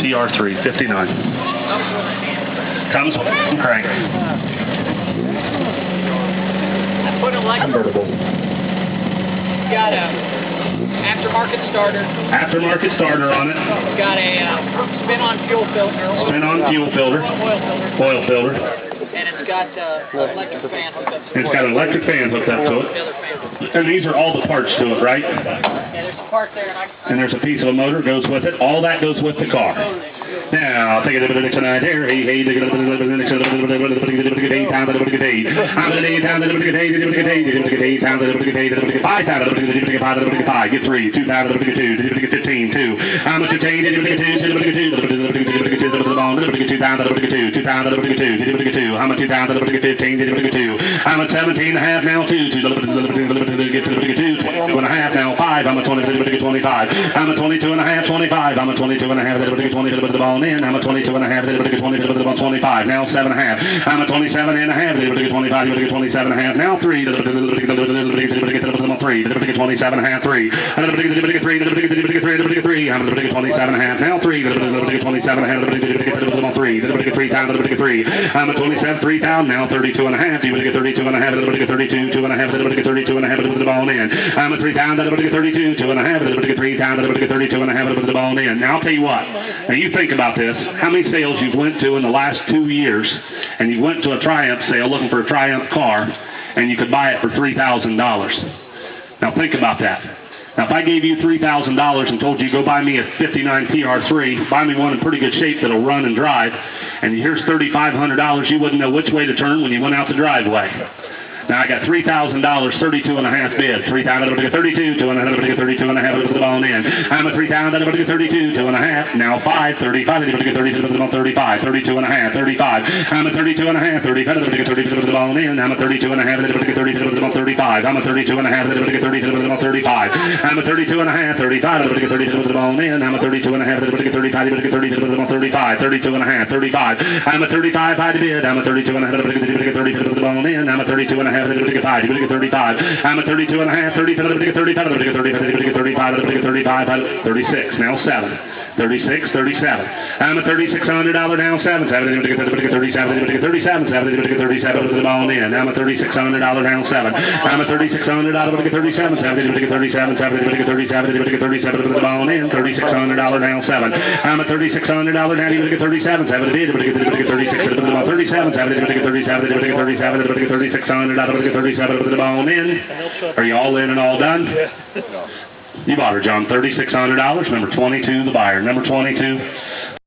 TR3 59. Comes with a crank. Convertible. Got a aftermarket starter. Aftermarket starter on it. Got a spin-on fuel filter. Spin-on fuel filter. Oil filter. And it's got electric fan hooked up to it. It's got an electric fan hooked up to it. And these are all the parts to it, right? Yeah, there's a part there. And there's a piece of a motor goes with it. All that goes with the car. Now, take a little bit tonight here. Hey, hey, take a little bit I'm going to day. Time to get 3, 2 times 2, 15, 2. How much you take? 2 times 2, 2 times 2. How much 2 times 15? 2. How much 17 and a half now? 2. Get to 2. 22 and a half now. 5. How much 25? How much 22 and a half? 25. How much 22 and a half? 20 to the ball in. How much 22 and a half? 20 to the ball 25. Now 7 and a half. How much 27 and a half? 25. 27 and a half. Now 3. Get to the 3. 27 and a half. 3. 3. How much 27 and a half? Now 3. 27 and a half. 3. 3 times 3. How much 27? 3 pounds. Now 32 and a half. You would get 32 and a half. 32, 2 and a half. 32 and a half. The ball in. How much 3 pounds? 32, 2 and a half. 3 times 32 and a half. The ball in. Now I'll tell you what. Now you think about this. How many sales you've went to in the last 2 years, and you went to a Triumph sale looking for a Triumph car, and you could buy it for $3,000. Now think about that. Now if I gave you $3,000 and told you go buy me a 59 TR3, buy me one in pretty good shape that'll run and drive, and here's $3,500, you wouldn't know which way to turn when you went out the driveway. Now I got $3,000, 32 and a half bid. 3 times 32, 2 and a half, 32 and a half, the ball in. I'm a 3 times 32, 2 and a half. Now 5, 35, 35, 32 and a half, 35. I'm a 32 and a half, 35, 32 the ball in. I'm a 32 and a half, 32 35. I'm a 32 and a half, 32 35. I'm a 32 and a half, 35, 32 the ball in. I'm a 32 and a half, 35, 32 and a half, 35. I'm a 35 high to bid. I'm a 32 and a half, 32 the ball in. I'm a 32 and a half. 35. I'm a 32 and a half, 35, 36. Now 7. 36, 37. I'm a $3,600 now, 7. 37, 37, 37 with the ball in. I'm a $3,600 now, 7. I'm a $3,600 with 37, 37, 37 with the ball in. $3,600 now, 7. I'm a $3,600 now, you get 37, 7 bid, 36 with the ball, 37, 3600 $37 with the ball in. Are you all in and all done? You bought her, John. $3,600. Number 22, the buyer. Number 22.